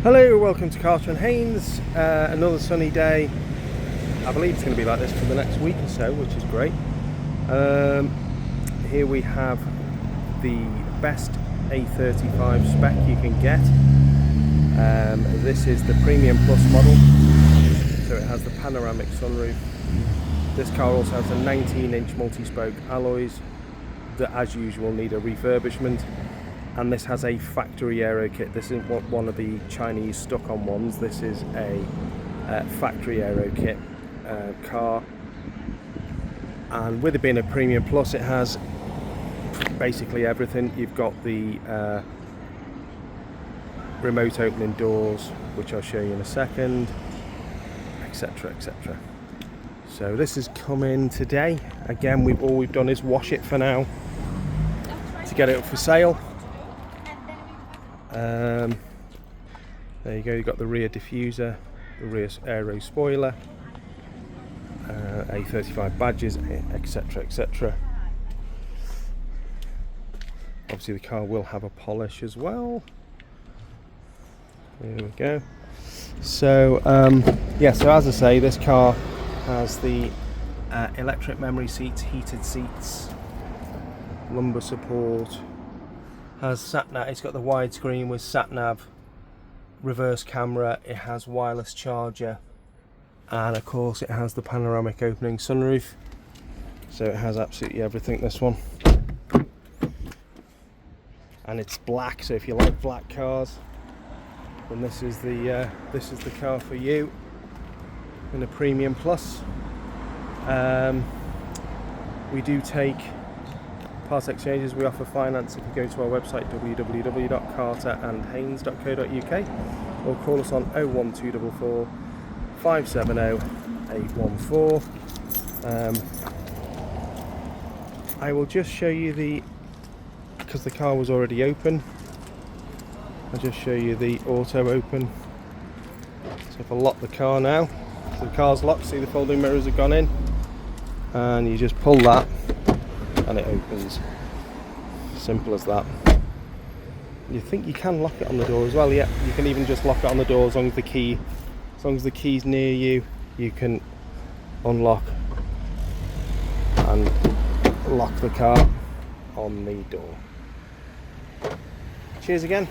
Hello, welcome to Carter and Haynes. Another sunny day. I believe it's going to be like this for the next week or so, which is great. Here we have the best A35 spec you can get. This is the Premium Plus model, so it has the panoramic sunroof. This car also has a 19-inch multi-spoke alloys that, as usual, need a refurbishment. And this has a factory Aero Kit. This isn't one of the Chinese stuck-on ones. This is a factory Aero Kit car. And with it being a Premium Plus, it has basically everything. You've got the remote opening doors, which I'll show you in a second, etc, etc. So this is coming today. Again, all we've done is wash it for now to get it up for sale. There you go, you've got the rear diffuser, the rear aero spoiler, A35 badges, etc, etc. Obviously the car will have a polish as well. There we go. So yeah, so as I say, this car has the electric memory seats, heated seats, lumbar support, has sat-nav. It's got the widescreen with sat-nav, reverse camera, it has wireless charger, and of course it has the panoramic opening sunroof. So it has absolutely everything, this one. And it's black, so if you like black cars, then this is the car for you in a Premium Plus. We do take part exchanges. We offer finance if you go to our website www.carterandhaynes.co.uk or call us on 01244 570 814. I will just show you because the car was already open, I'll just show you the auto open. So if I lock the car now, so the car's locked, see the folding mirrors have gone in, and you just pull that and it opens. Simple as that. You think you can lock it on the door as well? Yeah, you can even just lock it on the door as long as the key's near you. You can unlock and lock the car on the door. Cheers again.